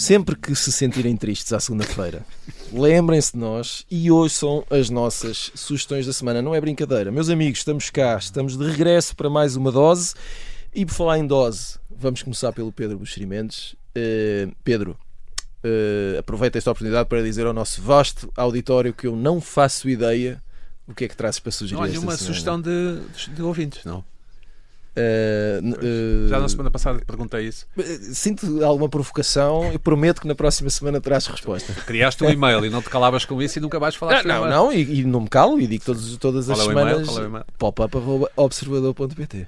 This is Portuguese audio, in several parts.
sempre que se sentirem tristes à segunda-feira, lembrem-se de nós e ouçam as nossas sugestões da semana. Não é brincadeira. Meus amigos, estamos cá, estamos de regresso para mais uma dose. E por falar em dose, vamos começar pelo Pedro Buxeri Mendes. Pedro, aproveita esta oportunidade para dizer ao nosso vasto auditório que eu não faço ideia o que é que trazes para sugerir. Olha, esta uma semana. sugestão de ouvintes, não? Já Já na semana passada te perguntei isso. Sinto alguma provocação e prometo que na próxima semana terás resposta. Criaste um e-mail e não te calavas com isso e nunca mais falaste Não, e não me calo e digo todas as Qual é o e-mail? semanas Qual é o e-mail? pop-up@observador.pt.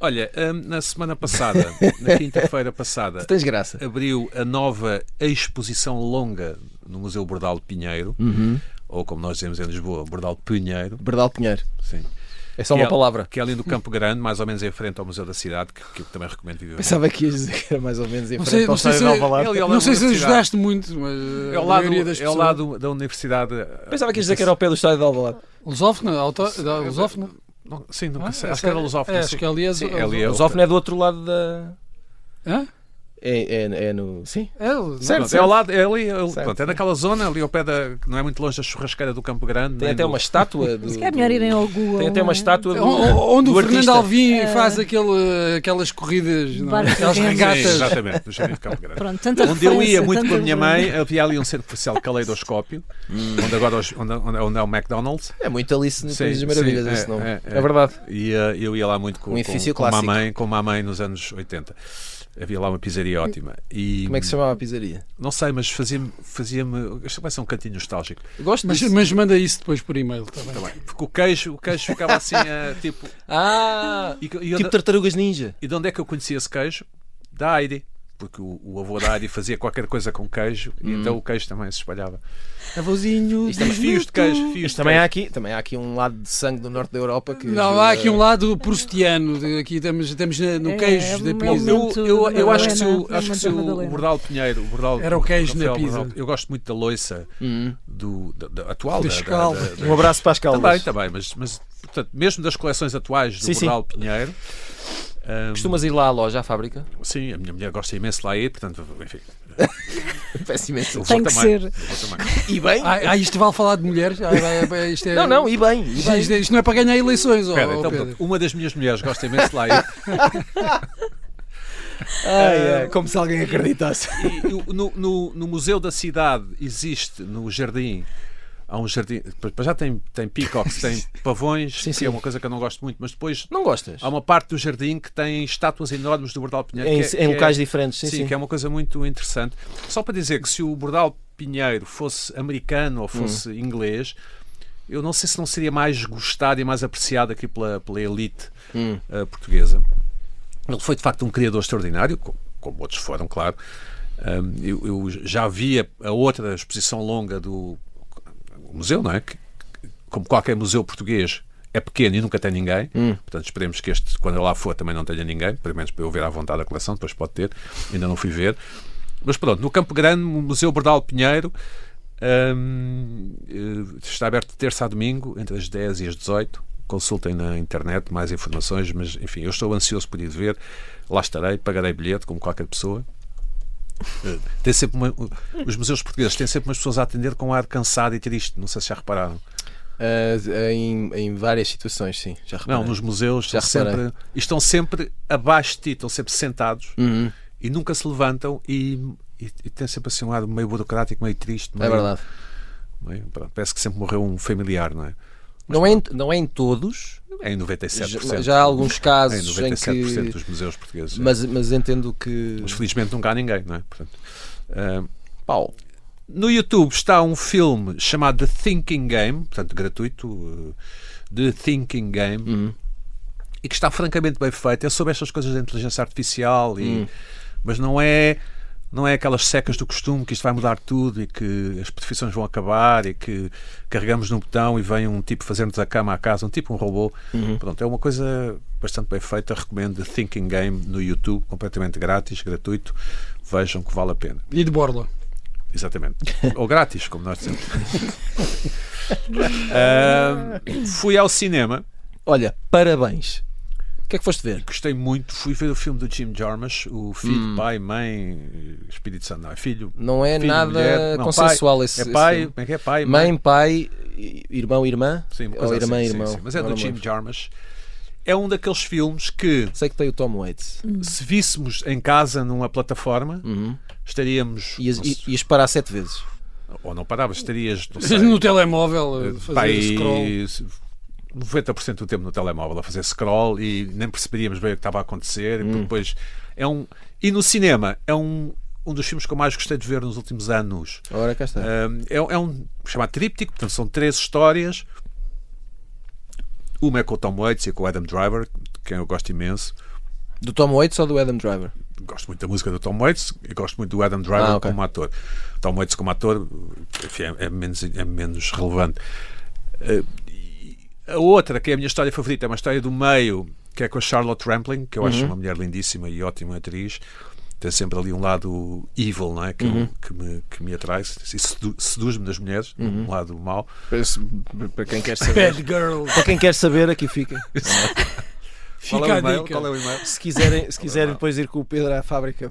Olha, na semana passada, na quinta-feira passada, Tu tens graça. abriu a nova exposição longa no Museu Bordal de Pinheiro, ou como nós dizemos em Lisboa, Bordal de Pinheiro. Bordal Pinheiro. Sim. É só uma palavra. Que é ali no Campo Grande, mais ou menos em frente ao Museu da Cidade, que eu também recomendo viver. Pensava que ias dizer que era mais ou menos em Não frente sei, ao não sei Estádio se, de Alvalade. não sei se ajudaste muito, mas É ao a lado, maioria das é ao pessoas... lado da Universidade. Pensava que ias dizer que era ao pé do Estádio de Alvalade. Lusófona? Lusófona? Sim, nunca sei. Ah, Acho que era Lusófona. acho que ali é... Sim, ali é O Zófona é do outro lado da... Hã? É no... Sim. Certo. Pronto, é ao lado, é ali, Certo. pronto, é naquela zona, ali ao pé da. Que não é muito longe da churrasqueira do Campo Grande. Tem nem até do- uma estátua do... Se é melhor irem ao Google. Tem até uma estátua do... Onde do o Fernando artista. Alvim faz aquelas corridas, não é? Barcos Aquelas de remo. Sim, regatas. exatamente, do Jardim de Campo Grande. Pronto, tanta Onde eu ia referência, muito com a tanta minha mãe, referência. havia ali um centro comercial Caleidoscópio, onde agora onde é o McDonald's. É muito Alice no Sim, País das Maravilhas sim, esse nome. é verdade. E eu ia lá muito com, Um edifício com, clássico. com a mãe nos anos 80. Havia lá uma pizzaria ótima. E, Como é que se chamava a pizzaria? Não sei, mas fazia-me. Isto vai ser um cantinho nostálgico. Eu gosto disso. Mas manda isso depois por e-mail, tá bem? Tá bem. Porque o queijo ficava assim, tipo. Tipo tartarugas ninja. E de onde é que eu conhecia esse queijo? Da Heidi. Porque o avô da Heidi fazia qualquer coisa com queijo e então o queijo também se espalhava. Avôzinho. Isto é fios de queijo. Fios de Também queijo. há aqui um lado de sangue do norte da Europa que... Não, há aqui um lado prustiano. Aqui estamos no queijo da pizza. Eu acho que se o Madalena. Bordal Pinheiro. Era o queijo na Rafael pizza. Bordal, eu gosto muito da loiça atual. Das Caldas. Um abraço para as caldas. Também, mas portanto, mesmo das coleções atuais do Sim, sim. Bordal Pinheiro. Costumas ir lá à loja, à fábrica? Sim, a minha mulher gosta imenso de lá ir, portanto, enfim. Peço imenso. eu Tem vou que também, ser. vou também. E bem? Isto vale falar de mulheres? Isto é... Não, e bem. Isto não é para ganhar eleições, Espera, então, Pedro. portanto, uma das minhas mulheres gosta imenso de lá ir. Como se alguém acreditasse. E no Museu da Cidade existe, no jardim, há um jardim, já tem peacocks, tem pavões, Sim, que sim. é uma coisa que eu não gosto muito, mas depois Não gostas? há uma parte do jardim que tem estátuas enormes do Bordal Pinheiro. Em locais diferentes, sim. que é uma coisa muito interessante. Só para dizer que se o Bordal Pinheiro fosse americano ou fosse inglês, eu não sei se não seria mais gostado e mais apreciado aqui pela elite portuguesa. Ele foi de facto um criador extraordinário, como outros foram, claro. Eu já vi a outra exposição longa do museu, não é? Que, como qualquer museu português, é pequeno e nunca tem ninguém. Portanto, esperemos que este, quando eu lá for, também não tenha ninguém, pelo menos para eu ver à vontade a coleção, depois pode ter. Ainda não fui ver. Mas pronto, no Campo Grande, o Museu Bordal Pinheiro está aberto de terça a domingo, entre as 10 e as 18. Consultem na internet mais informações, mas enfim, eu estou ansioso por ir ver. Lá estarei, pagarei bilhete, como qualquer pessoa. Tem sempre os museus portugueses têm sempre umas pessoas a atender com um ar cansado e triste. Não sei se já repararam. Em várias situações, sim. Já reparei. Não, nos museus estão sempre abaixo de ti, estão sempre sentados e nunca se levantam e tem sempre assim um ar meio burocrático, meio triste. É verdade. Pronto, parece que sempre morreu um familiar, não é? Não é em todos. É em 97%. Já há alguns É em casos em 97% que... dos museus portugueses. Mas entendo que... Mas felizmente nunca há ninguém, não é? Portanto, Paulo, no YouTube está um filme chamado The Thinking Game, portanto gratuito, The Thinking Game, e que está francamente bem feito. É sobre estas coisas da inteligência artificial, mas não é aquelas secas do costume que isto vai mudar tudo e que as profissões vão acabar e que carregamos num botão e vem um tipo fazer-nos a cama à casa, um robô. Pronto, é uma coisa bastante bem feita. Recomendo The Thinking Game no YouTube, completamente grátis, gratuito. Vejam que vale a pena. E de borla. Exatamente. Ou grátis, como nós dizemos. Fui ao cinema. Olha, parabéns. que é que foste ver? Gostei muito. Fui ver o filme do Jim Jarmusch, o filho, pai, mãe, Espírito Santo. Não, é filho. Não é filho, nada mulher. Não, consensual pai, esse é pai, filme. como é que é? Pai, Mãe, pai, irmão, irmã? Sim, uma Ou coisa irmã, assim, irmão? sim. Mas é Agora do não Jim lembro. Jarmusch. É um daqueles filmes que, Sei que tem o Tom Waits. se víssemos em casa numa plataforma, estaríamos... Ias parar 7 vezes. Ou não paravas, estarias, não sei, No telemóvel, fazer pai, scroll. 90% do tempo no telemóvel a fazer scroll e nem perceberíamos bem o que estava a acontecer. E depois e no cinema é um dos filmes que eu mais gostei de ver nos últimos anos. Ora, cá está. É um chamado tríptico, portanto são 3 histórias. Uma é com o Tom Waits e com o Adam Driver, de quem eu gosto imenso. Do Tom Waits ou do Adam Driver? Gosto muito da música do Tom Waits e gosto muito do Adam Driver ok. como ator. Tom Waits como ator, enfim, é menos relevante. A outra, que é a minha história favorita, é uma história do meio, que é com a Charlotte Rampling, que eu acho uma mulher lindíssima e ótima atriz. Tem sempre ali um lado evil, não é? Que me atrai e seduz-me das mulheres, um lado mau. Para quem quer saber. Bad Girl. Para quem quer saber, aqui fica. Qual Fica é o a e-mail? dica. Qual é o e-mail? Se quiserem depois ir com o Pedro à fábrica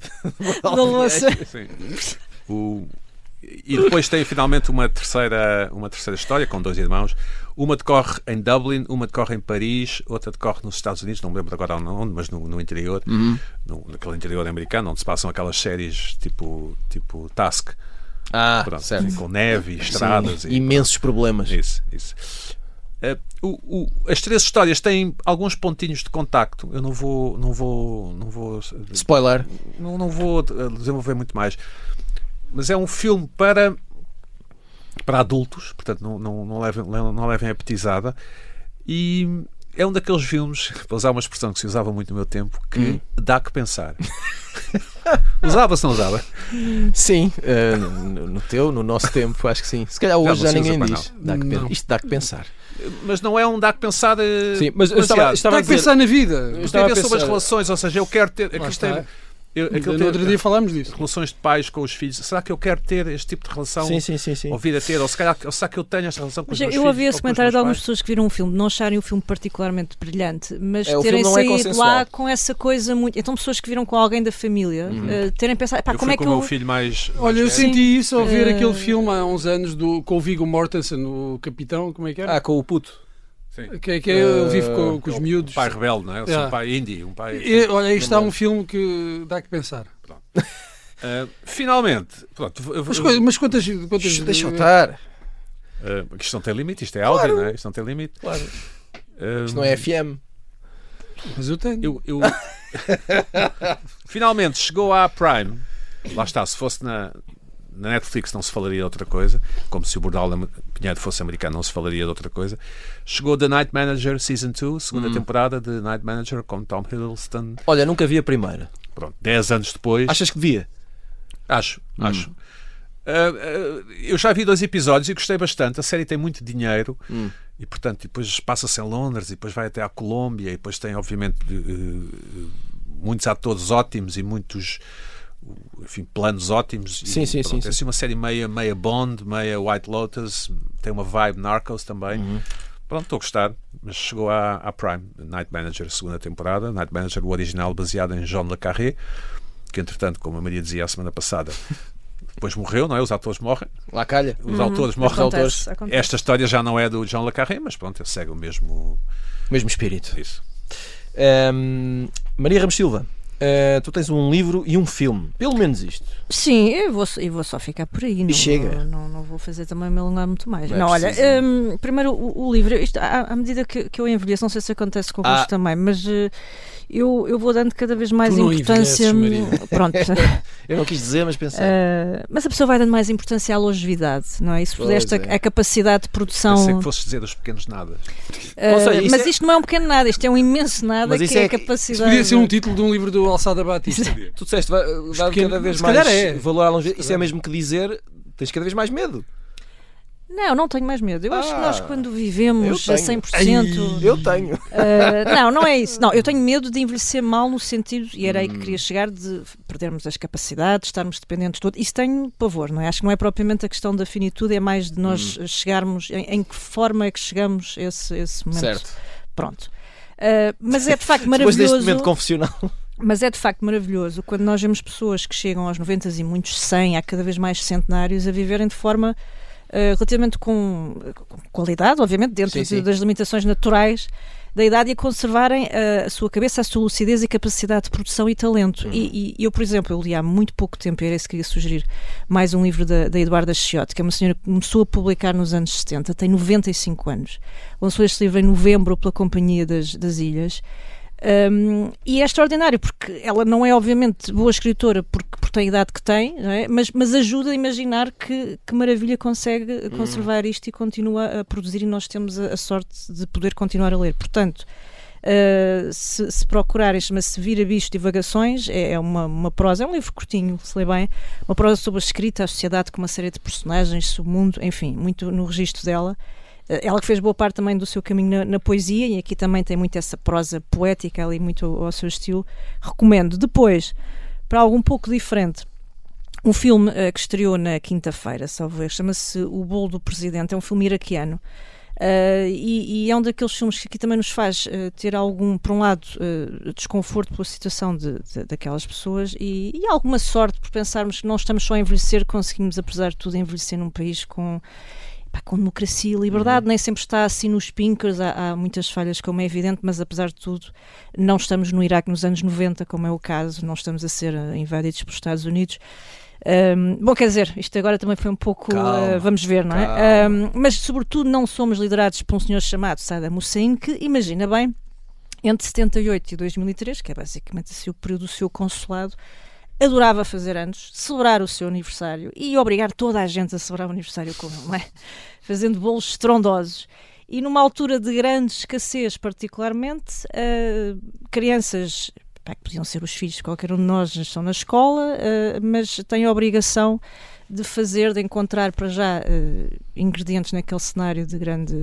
Da louça. Sim. E depois tem finalmente uma terceira história com 2 irmãos. Uma decorre em Dublin, uma decorre em Paris, outra decorre nos Estados Unidos, não me lembro agora onde, mas no interior, naquele interior americano, onde se passam aquelas séries tipo Task. Pronto, certo. assim, com neve e estradas. Sim, imensos problemas. Isso. As 3 histórias têm alguns pontinhos de contacto. Eu não vou Spoiler. não vou desenvolver muito mais. Mas é um filme para adultos, portanto não levem a petizada, e é um daqueles filmes, para usar uma expressão que se usava muito no meu tempo, que dá que pensar. Usava-se, não usava? Sim, no nosso tempo, acho que sim. Se calhar hoje já não se ninguém usa, diz. não. Isto dá que pensar. Mas não é um dá que pensar. Sim, mas eu estava Está a a dizer, pensar na vida. eu Tem estava a ver a sobre as pensar- relações, ou seja, eu quero ter. Lá Aquilo está. tem, aquilo No tem outro dia falámos disso. relações de pais com os filhos. Será que eu quero ter este tipo de relação? Sim. Ou vir a ter? Ou será que eu tenho esta relação com os Mas meus eu filhos? ouvi ou esse com os comentário meus de algumas pais? pessoas que viram o filme, não acharem o filme particularmente brilhante, mas O terem filme não é saído consensual. lá com essa coisa muito. Então, pessoas que viram com alguém da família, terem pensado, pá, Eu como fui é que com o eu. meu filho mais Olha, eu velho. senti isso ao ver Eh, aquele filme há uns anos com o Viggo Mortensen, o capitão, como é que era? com o puto. Sim. Que é ele vive com os miúdos. Um pai rebelde, não é? Eu sou um pai indie, um pai... Olha, isto está um filme que dá que pensar. Finalmente, pronto, Mas quantas Deixa eu estar. isto não tem limite, isto é áudio, não é? Isto não tem limite. Claro. Uh, Isto não é FM. Mas eu tenho. eu- Finalmente chegou à Prime. Lá está, se fosse na Netflix não se falaria de outra coisa, como se o Bordal Pinheiro fosse americano, não se falaria de outra coisa. Chegou The Night Manager Season 2, segunda temporada de Night Manager, com Tom Hiddleston. Olha, nunca vi a primeira. Pronto, 10 anos depois. Achas que devia? Acho. Eu já vi 2 episódios e gostei bastante. A série tem muito dinheiro e, portanto, depois passa-se em Londres e depois vai até à Colômbia e depois tem, obviamente, muitos atores ótimos e muitos, enfim, planos ótimos. Sim, e, sim, pronto, sim, é assim uma série meia Bond, meia White Lotus, tem uma vibe Narcos também. Pronto, estou a gostar, mas chegou à Prime. Night Manager, segunda temporada. Night Manager, o original, baseado em John le Carré, que, entretanto, como a Maria dizia a semana passada, depois morreu, não é? Os atores morrem, Lá calha. os autores morrem. Acontece. Esta história já não é do John le Carré, mas pronto, ele segue o mesmo. Mesmo espírito. Isso. Maria Ramos Silva, tu tens um livro e um filme. Pelo menos isto. Sim, eu vou só ficar por aí. Não, chega. Não vou fazer também me alongar muito mais. Não é Não, olha, preciso. primeiro o livro, isto, à medida que eu envelheço, não sei se acontece convosco também, mas eu vou dando cada vez mais Tu não importância. envelheces, Maria. Pronto. Eu não quis dizer, mas pensei. Mas a pessoa vai dando mais importância à longevidade, não é? Isso Pois esta é. a capacidade de produção. Pensei que fosses dizer os pequenos nada. Ou seja, isso mas é- isto não é um pequeno nada, isto é um imenso nada, Mas que isso é é a que- Isso capacidade. podia ser um título de um livro do Alçada Batista. Tu disseste, vai dar pequenos- cada vez se mais calhar é. valor à longevidade. Isso é mesmo que dizer, tens cada vez mais medo. Não tenho mais medo. Eu acho que nós, quando eu vivemos a tenho. 100%. Eu tenho. Não é isso. Não, eu tenho medo de envelhecer mal no sentido, e era aí que queria chegar, de perdermos as capacidades, estarmos dependentes de tudo. Isso tenho pavor, não é? Acho que não é propriamente a questão da finitude, é mais de nós chegarmos, em que forma é que chegamos a esse momento. Certo. Pronto. Mas é de facto Depois deste maravilhoso. momento confessional. Mas é de facto maravilhoso quando nós vemos pessoas que chegam aos 90 e muitos 100, há cada vez mais centenários, a viverem de forma relativamente com qualidade, obviamente, dentro das limitações naturais da idade, e a conservarem a sua cabeça, a sua lucidez e capacidade de produção e talento. E eu, por exemplo, eu li há muito pouco tempo, e era isso que queria sugerir, mais um livro da Eduarda Chiotti, que é uma senhora que começou a publicar nos anos 70, tem 95 anos. Lançou este livro em novembro pela Companhia das Ilhas. E é extraordinário porque ela não é obviamente boa escritora porque tem a idade que tem, não é? mas ajuda a imaginar que maravilha consegue conservar isto e continua a produzir, e nós temos a sorte de poder continuar a ler. Portanto, se procurarem, chama-se Vira Bicho Divagações, é uma prosa, é um livro curtinho, se lê bem, uma prosa sobre a escrita, a sociedade com uma série de personagens, submundo, enfim, muito no registro dela. Ela que fez boa parte também do seu caminho na poesia, e aqui também tem muito essa prosa poética ali, muito ao seu estilo. Recomendo. Depois, para algo um pouco diferente, um filme que estreou na quinta-feira, salvo erro, chama-se O Bolo do Presidente, é um filme iraquiano. E é um daqueles filmes que aqui também nos faz ter algum, por um lado, desconforto pela situação daquelas pessoas e alguma sorte por pensarmos que não estamos só a envelhecer, conseguimos, apesar de tudo, envelhecer num país com democracia e liberdade. Nem sempre está assim nos pinkers, há muitas falhas, como é evidente, mas apesar de tudo não estamos no Iraque nos anos 90, como é o caso, não estamos a ser invadidos pelos Estados Unidos. Bom, quer dizer, isto agora também foi um pouco, vamos ver, não é? Mas sobretudo não somos liderados por um senhor chamado Saddam Hussein, que, imagina bem, entre 78 e 2003, que é basicamente assim o período do seu consulado, adorava fazer anos, celebrar o seu aniversário e obrigar toda a gente a celebrar o aniversário com ele, não é? Fazendo bolos estrondosos. E numa altura de grande escassez, particularmente, crianças, que podiam ser os filhos de qualquer um de nós, estão na escola, mas têm a obrigação de encontrar para já ingredientes naquele cenário de grande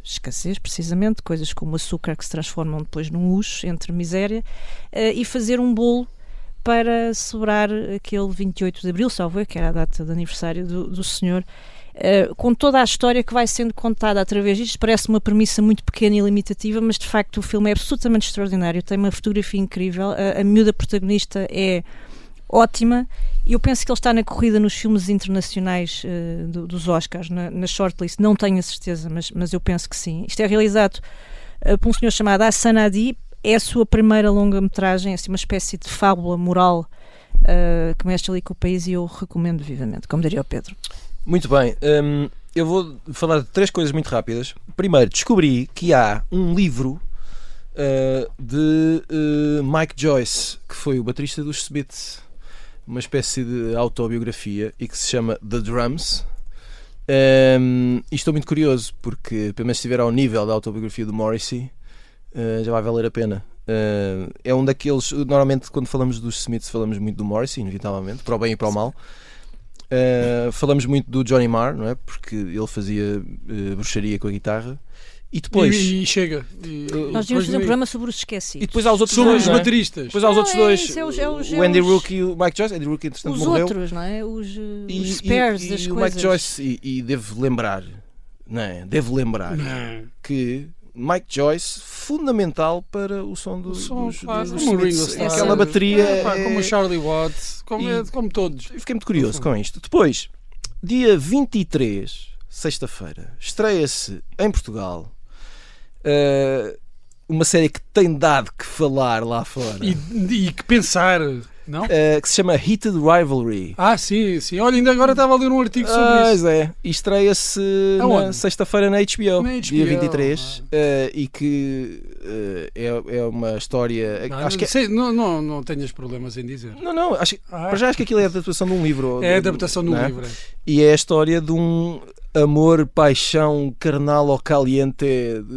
escassez, precisamente, coisas como açúcar que se transformam depois num luxo, entre miséria, e fazer um bolo para celebrar aquele 28 de Abril, salvo eu, que era a data de aniversário do senhor, com toda a história que vai sendo contada através disto. Parece uma premissa muito pequena e limitativa, mas de facto o filme é absolutamente extraordinário, tem uma fotografia incrível, a miúda protagonista é ótima, e eu penso que ele está na corrida nos filmes internacionais dos Oscars, na shortlist, não tenho a certeza, mas eu penso que sim. Isto é realizado por um senhor chamado Hassan Adi. É a sua primeira longa-metragem, assim, uma espécie de fábula moral que mexe ali com o país, e eu recomendo vivamente, como diria o Pedro. Muito bem, eu vou falar de 3 coisas muito rápidas. Primeiro, descobri que há um livro de Mike Joyce, que foi o baterista dos Smiths, uma espécie de autobiografia, e que se chama The Drums. E estou muito curioso, porque pelo menos se estiver ao nível da autobiografia do Morrissey, já vai valer a pena. É um daqueles, normalmente quando falamos dos Smiths falamos muito do Morrissey, inevitavelmente, para o bem e para o mal. Falamos muito do Johnny Marr, não é? Porque ele fazia bruxaria com a guitarra. E depois e chega. Nós devíamos fazer um programa sobre os esquecidos. E depois há os outros sobre dois, os não é? bateristas. Depois há os outros dois, o Andy Rook e o Mike Joyce. Andy Rook, entretanto, os morreu. Outros, não é? Os spares das o coisas. Mike Joyce, e devo lembrar, não é? Que Mike Joyce, fundamental para o som dos Smiths. Aquela bateria como o Charlie Watts, como todos. Eu fiquei muito curioso com isto. Depois, dia 23, sexta-feira, estreia-se em Portugal uma série que tem dado que falar lá fora e que pensar, não? Que se chama Heated Rivalry. Sim. Olha, ainda agora estava a ler um artigo sobre isso. E estreia-se na sexta-feira na HBO, dia 23, e que é uma história. Não tenhas problemas em dizer. Não, para já acho que aquilo é a adaptação de um livro. É a adaptação de um livro. E é a história de um amor, paixão carnal ou caliente,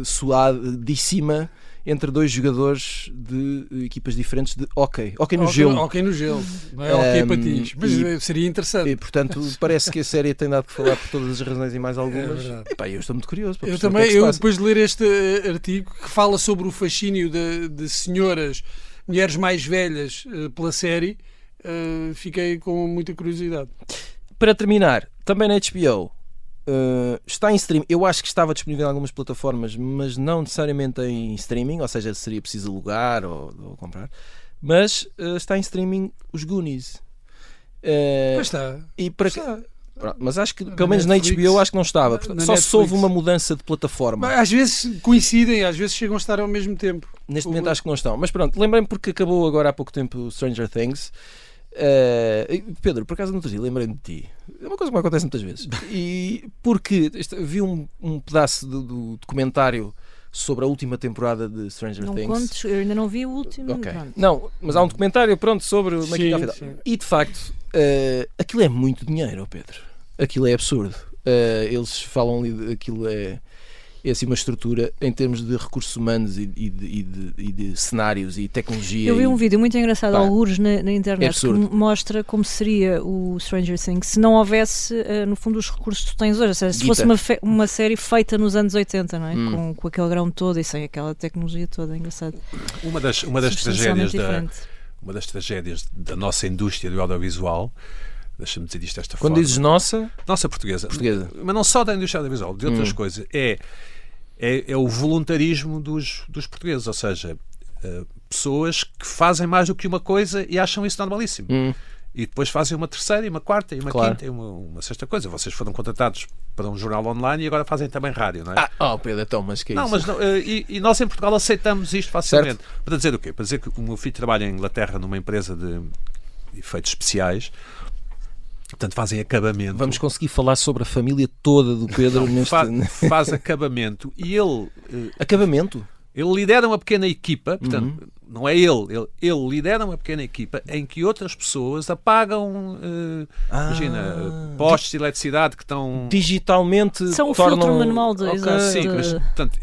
suadíssima, entre dois jogadores de equipas diferentes de hóquei no gelo. Hóquei no gelo, não é hóquei patins, mas seria interessante. E portanto parece que a série tem dado que falar por todas as razões e mais algumas. Eu estou muito curioso para perceber. Eu depois de ler este artigo que fala sobre o fascínio de senhoras, mulheres mais velhas pela série, fiquei com muita curiosidade. Para terminar, também na HBO, Está em streaming. Eu acho que estava disponível em algumas plataformas, mas não necessariamente em streaming, ou seja, seria preciso alugar ou comprar. Mas está em streaming os Goonies. Pois está. E para Está. Mas acho que, Na pelo menos Netflix, na HBO, acho que não estava. na Só se houve Netflix. uma mudança de plataforma. Às vezes coincidem, às vezes chegam a estar ao mesmo tempo. Neste momento acho que não estão. Mas pronto, lembrei-me porque acabou agora há pouco tempo Stranger Things. Pedro, por acaso no outro dia lembrei-me de ti. É uma coisa que me acontece muitas vezes. E porque vi um pedaço do documentário sobre a última temporada de Stranger Não Things. contes, eu ainda não vi o último. Ok. Pronto. Não, mas há um documentário pronto sobre o Making of It. Sim. E de facto, aquilo é muito dinheiro, Pedro. Aquilo é absurdo. Eles falam ali, aquilo é assim uma estrutura em termos de recursos humanos e de cenários e tecnologia. Eu vi um vídeo muito engraçado, Pá, algures na é internet, que absurdo. mostra como seria o Stranger Things se não houvesse, no fundo, os recursos que tu tens hoje. Ou seja, se Guita. fosse uma série feita nos anos 80, não é? Com aquele grão todo e sem aquela tecnologia toda, é engraçado. Uma das Substancialmente diferente. uma das tragédias da nossa indústria do audiovisual, deixa-me dizer isto desta Quando forma. dizes nossa, Nossa portuguesa. Portuguesa. Mas não só da indústria audiovisual, de outras coisas. É o voluntarismo dos portugueses, ou seja, pessoas que fazem mais do que uma coisa e acham isso normalíssimo. E depois fazem uma terceira, e uma quarta, e uma Claro. quinta, e uma sexta coisa. Vocês foram contratados para um jornal online e agora fazem também rádio, não é? Pedro, então, mas que é Não, isso? mas não, e nós em Portugal aceitamos isto facilmente. Para dizer o quê? Para dizer que o meu filho trabalha em Inglaterra numa empresa de efeitos especiais, portanto fazem acabamento. Vamos conseguir falar sobre a família toda do Pedro neste Faz acabamento e ele acabamento. lidera uma pequena equipa, portanto, não é ele lidera uma pequena equipa em que outras pessoas apagam, imagina, postes de eletricidade que estão... Digitalmente São o tornam... filtro manual de... Ok. exato. Sim, mas, portanto,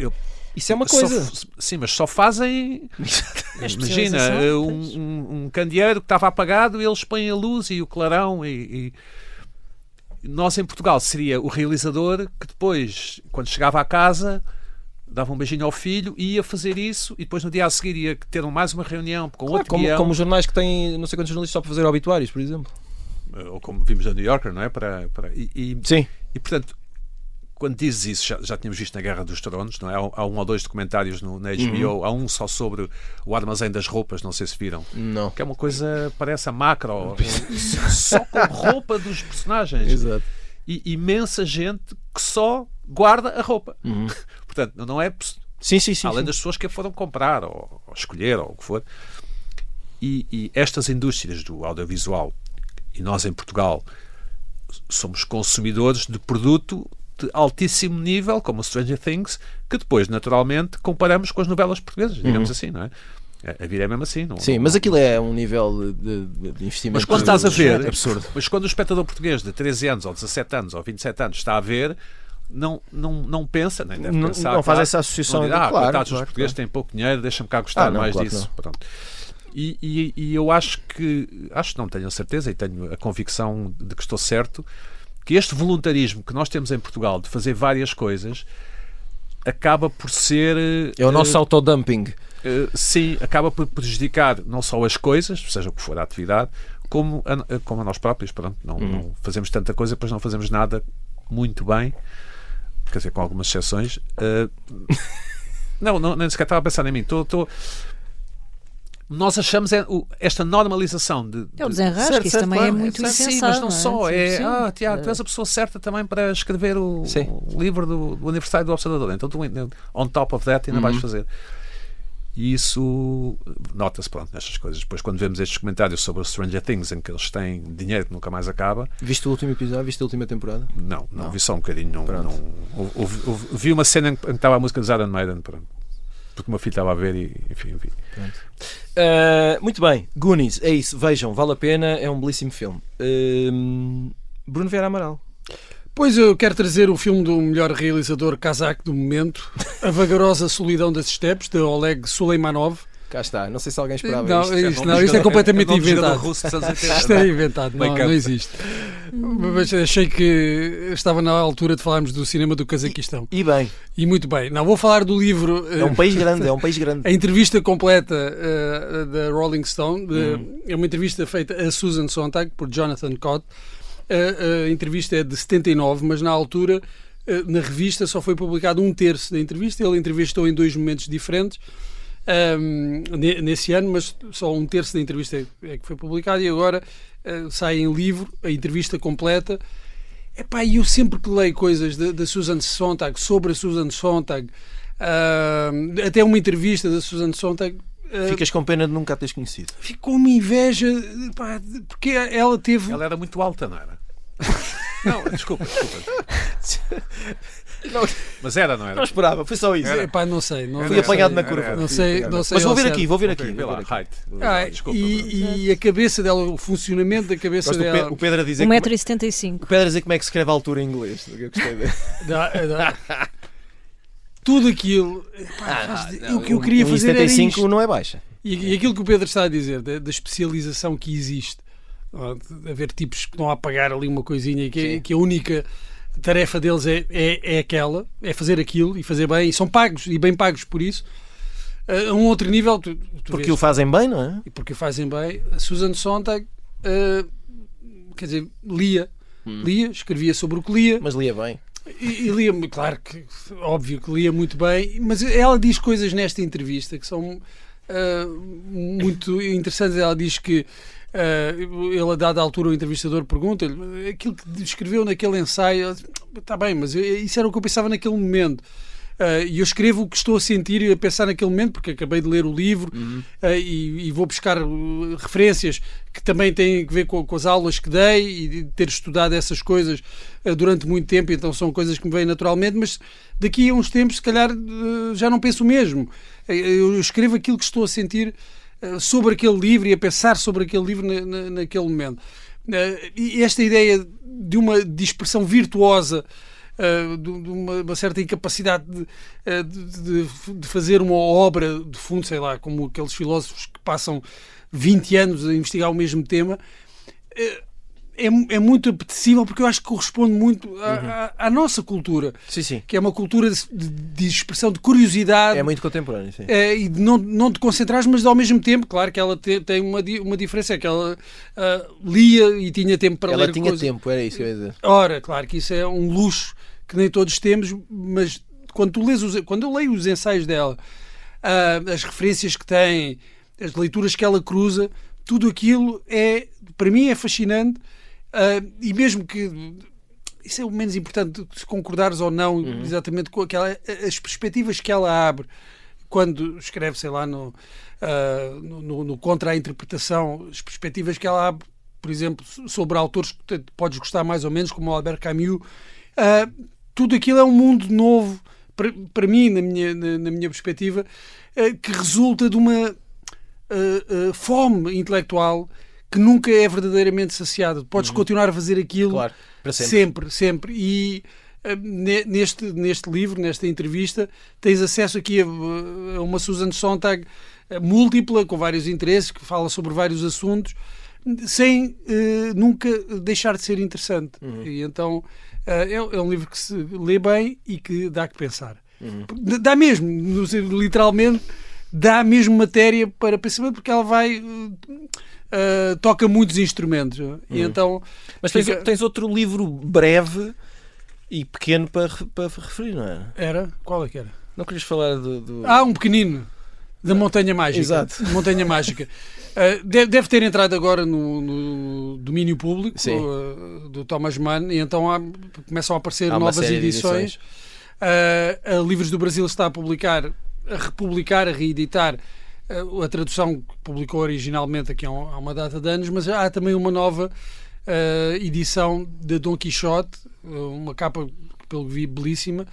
Isso é uma coisa. Sim, mas só fazem. A Imagina, especialização, um candeeiro que estava apagado, eles põem a luz e o clarão. E nós em Portugal seria o realizador que depois, quando chegava à casa, dava um beijinho ao filho e ia fazer isso. E depois no dia a seguir ia ter mais uma reunião com outro guião. Como os jornais que têm não sei quantos jornalistas só para fazer obituários, por exemplo. Ou como vimos na New Yorker, não é? Sim. E portanto, quando dizes isso, já tínhamos visto na Guerra dos Tronos, não é? Há um ou dois documentários na HBO, há um só sobre o armazém das roupas, não sei se viram. Não. Que é uma coisa, parece a macro, só com roupa dos personagens. Exato. E imensa gente que só guarda a roupa. Portanto, não é... Sim. Além das pessoas que a foram comprar, ou escolher, ou o que for. E estas indústrias do audiovisual, e nós em Portugal somos consumidores de produto de altíssimo nível, como o Stranger Things, que depois, naturalmente, comparamos com as novelas portuguesas, digamos assim, não é? A vida é mesmo assim. Sim, mas aquilo é um nível de investimento. Mas quando estás a ver, absurdo. Mas quando o espectador português de 13 anos, ou 17 anos, ou 27 anos está a ver, não pensa, nem deve pensar. Não faz essa associação. Não diz, coitados, claro, os portugueses têm pouco dinheiro, deixa-me cá gostar mais claro disso. Pronto. E eu acho que não tenho a certeza e tenho a convicção de que estou certo, que este voluntarismo que nós temos em Portugal de fazer várias coisas acaba por ser... É o nosso autodumping. Sim, acaba por prejudicar não só as coisas, seja o que for a atividade, como a nós próprios. Pronto, não fazemos tanta coisa, depois não fazemos nada muito bem, quer dizer, com algumas exceções. Não, nem sequer estava a pensar em mim. Nós achamos esta normalização de É o desenrasque, isso também é muito insensado. Sim, mas não só. Sim. Tiago, tu és a pessoa certa também para escrever o livro do aniversário do Observador. Então tu, on top of that, ainda vais fazer. E isso nota-se, pronto, nestas coisas. Depois, quando vemos estes comentários sobre o Stranger Things, em que eles têm dinheiro que nunca mais acaba. Viste o último episódio? Viste a última temporada? Não, vi só um bocadinho. Vi uma cena em que estava a música de Iron Maiden, pronto. Porque o meu filho estava a ver e, enfim, vi. Muito bem, Goonies, é isso, vejam, vale a pena, é um belíssimo filme. Bruno Vieira Amaral. Pois eu quero trazer o filme do melhor realizador cazaque do momento, A Vagarosa Solidão das Estepes, de Oleg Suleimanov. Cá está, não sei se alguém esperava Isto é completamente inventado. Russo, Isto é inventado, não existe. Mas achei que estava na altura de falarmos do cinema do Cazaquistão. E bem. E muito bem. Não, vou falar do livro... É um país grande, A entrevista completa da Rolling Stone, é uma entrevista feita a Susan Sontag, por Jonathan Cott, A entrevista é de 79, mas na altura, na revista, só foi publicado 1/3 da entrevista. Ele entrevistou em 2 momentos diferentes nesse ano, mas só 1/3 da entrevista é que foi publicado, e agora sai em livro a entrevista completa. Epá, e eu sempre que leio coisas da Susan Sontag, sobre a Susan Sontag, até uma entrevista da Susan Sontag, Ficas com pena de nunca a teres conhecido. fico com uma inveja, pá, porque ela teve... Ela era muito alta, não era? Não, desculpa. Não, Mas era, não era? não esperava, foi só isso. Epá, não sei. Não, Fui não apanhado sei. na curva. Não sei Mas vou ao ver certo. aqui, vou ver Ok, aqui. vê vou lá, ver aqui. height. Desculpa. E a cabeça dela, o funcionamento da cabeça Gosto dela... o Pedro a dizer 1,75 m. o Pedro a dizer como é que se escreve a altura em inglês. Eu gostei dele. Tudo aquilo... o que eu queria fazer era 1,75 isto. não é baixa. E aquilo que o Pedro está a dizer, da especialização que existe, de haver tipos que estão a pagar ali uma coisinha e que a única tarefa deles é aquela, é fazer aquilo e fazer bem, e são pagos, e bem pagos por isso. A um outro nível... tu Porque vês, o fazem bem, não é? e porque o fazem bem. A Susan Sontag, quer dizer, lia, escrevia sobre o que lia, Mas lia bem. e lia, claro que, óbvio que lia muito bem, mas ela diz coisas nesta entrevista que são muito interessantes. Ela diz que ele, a dada altura, o entrevistador pergunta-lhe aquilo que escreveu naquele ensaio. Está bem, mas isso era o que eu pensava naquele momento. E eu escrevo o que estou a sentir e a pensar naquele momento, porque acabei de ler o livro e vou buscar referências que também têm a ver com as aulas que dei e de ter estudado essas coisas durante muito tempo, então são coisas que me vêm naturalmente, mas daqui a uns tempos, se calhar, já não penso o mesmo. Eu escrevo aquilo que estou a sentir sobre aquele livro e a pensar sobre aquele livro naquele momento. E esta ideia de uma dispersão virtuosa, de uma certa incapacidade de fazer uma obra de fundo, sei lá, como aqueles filósofos que passam 20 anos a investigar o mesmo tema, é muito apetecível, porque eu acho que corresponde muito à nossa cultura, Sim. que é uma cultura de expressão, de curiosidade. É muito contemporâneo, sim. E de não te concentrares, mas ao mesmo tempo, claro que ela tem uma diferença, é que ela lia e tinha tempo para ler. Ela tinha tempo, era isso que eu ia dizer. Ora, claro que isso é um luxo que nem todos temos, mas quando eu leio os ensaios dela, as referências que tem, as leituras que ela cruza, tudo aquilo para mim é fascinante, e mesmo que isso é o menos importante, se concordares ou não exatamente com as perspectivas que ela abre quando escreve, sei lá, no contra a interpretação, as perspectivas que ela abre, por exemplo, sobre autores que podes gostar mais ou menos, como o Albert Camus. Tudo aquilo é um mundo novo para mim, na minha perspectiva, que resulta de uma fome intelectual que nunca é verdadeiramente saciada. Podes continuar a fazer aquilo, claro, para sempre. Sempre. E neste livro, nesta entrevista, tens acesso aqui a uma Susan Sontag múltipla, com vários interesses, que fala sobre vários assuntos, sem nunca deixar de ser interessante. E então é um livro que se lê bem e que dá que pensar. Dá mesmo, literalmente, dá mesmo matéria para pensamento, porque ela vai... toca muitos instrumentos. E então, mas tens outro livro breve e pequeno para referir, não é? Era? Qual é que era? Não querias falar do... Um pequenino, da Montanha Mágica. Exato. Montanha Mágica. Deve ter entrado agora no domínio público, do Thomas Mann, e então começam a aparecer novas edições. A Livros do Brasil está a republicar, a reeditar a tradução que publicou originalmente aqui há uma data de anos, mas há também uma nova edição de Dom Quixote, uma capa, pelo que vi, belíssima,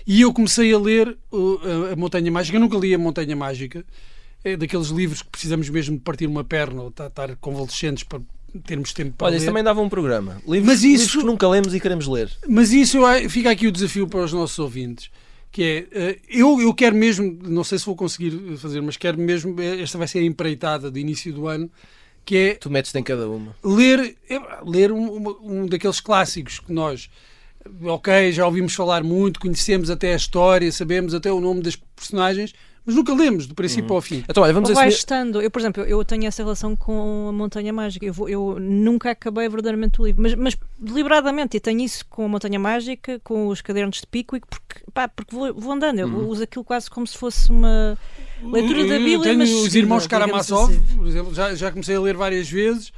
e eu comecei a ler a Montanha Mágica. Eu nunca li a Montanha Mágica, é daqueles livros que precisamos mesmo de partir uma perna ou estar convalescentes para termos tempo para ler. Olha, isso também dava um programa. Livros que nunca lemos e queremos ler. Mas isso fica aqui o desafio para os nossos ouvintes, que é, eu quero mesmo, não sei se vou conseguir fazer, mas quero mesmo, esta vai ser a empreitada de início do ano, que é... Tu metes-te em cada uma. Ler um daqueles clássicos que nós ok, já ouvimos falar muito, conhecemos até a história, sabemos até o nome das personagens, mas nunca lemos do princípio ao fim. Então, olha, vamos vai assumir... estando. Eu, por exemplo, eu tenho essa relação com a Montanha Mágica. Eu nunca acabei verdadeiramente o livro, mas deliberadamente, e tenho isso com a Montanha Mágica, com os cadernos de Pickwick, porque vou andando. Eu uso aquilo quase como se fosse uma leitura da Bíblia. Eu tenho mas os irmãos Karamazov, assim. por exemplo, já comecei a ler várias vezes.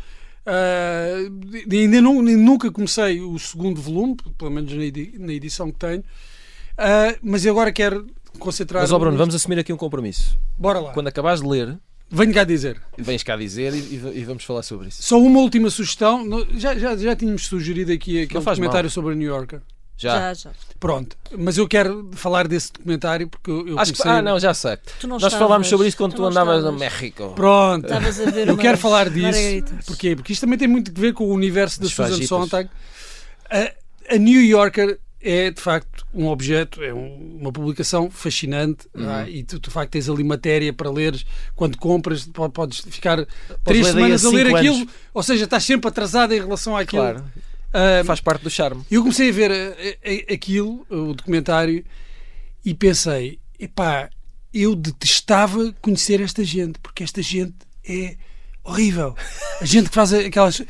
Ainda nunca comecei o segundo volume, pelo menos na edição que tenho, mas agora quero concentrar. Mas, Bruno, vamos assumir aqui um compromisso. Bora lá. Quando acabares de ler, venho cá dizer. Vens cá dizer e vamos falar sobre isso. Só uma última sugestão. Já tínhamos sugerido aqui aquele documentário sobre a New Yorker. Já. Pronto, mas eu quero falar desse documentário porque eu Acho comecei... que... não, já sei. Nós falámos sobre isso quando tu andavas no México. Pronto, estavas a ver eu quero falar disso. Margaritas. Porquê? Porque isto também tem muito a ver com o universo da Susan fajitas. Sontag. A New Yorker é de facto um objeto, é uma publicação fascinante, e tu de facto tens ali matéria para leres quando compras, podes ficar 3 semanas a ler aquilo, ou seja, estás sempre atrasado em relação àquilo. Claro. Faz parte do charme. Eu comecei a ver aquilo, o documentário, e pensei, epá, eu detestava conhecer esta gente, porque esta gente é horrível. A gente que faz aquelas...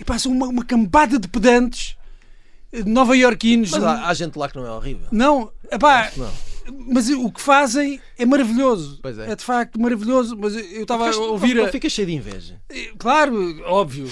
Epá, são uma cambada de pedantes nova-iorquinos. Mas há gente lá que não é horrível. Não, epá, Não. mas o que fazem é maravilhoso. Pois é. De facto maravilhoso. Mas eu estava a ouvir. Não fica cheio de inveja. Claro, óbvio.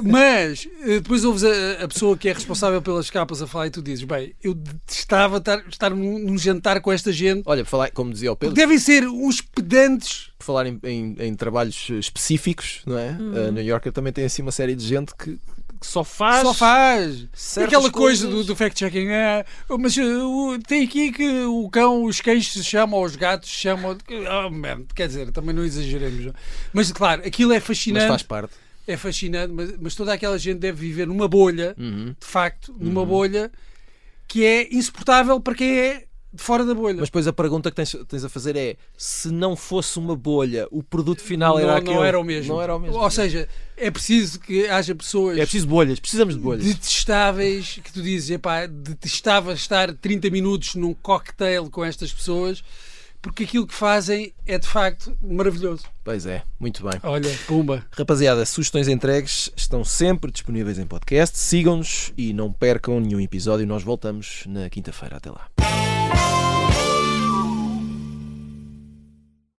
Mas depois ouves a pessoa que é responsável pelas capas a falar e tu dizes: bem, eu detestava estar num jantar com esta gente. Olha, como dizia o Pedro, devem ser uns pedantes. por falar em trabalhos específicos, não é? A New Yorker também tem assim uma série de gente que só faz. Aquela coisa do fact-checking. Mas tem aqui que o cão, os cães se chamam, os gatos se chamam. Quer dizer, também não exageremos. Não? Mas claro, aquilo é fascinante. Mas faz parte. É fascinante, mas toda aquela gente deve viver numa bolha, de facto, numa bolha que é insuportável para quem é de fora da bolha. Mas depois a pergunta que tens a fazer é: se não fosse uma bolha, o produto final era aquele? Não era o mesmo. Não era o mesmo. Ou seja, é preciso que haja pessoas... É preciso bolhas, precisamos de bolhas. Detestáveis, que tu dizes, epá, detestava estar 30 minutos num cocktail com estas pessoas, porque aquilo que fazem é de facto maravilhoso. Pois é, muito bem. Olha, pumba. Rapaziada, sugestões entregues estão sempre disponíveis em podcast. Sigam-nos e não percam nenhum episódio. Nós voltamos na quinta-feira. Até lá.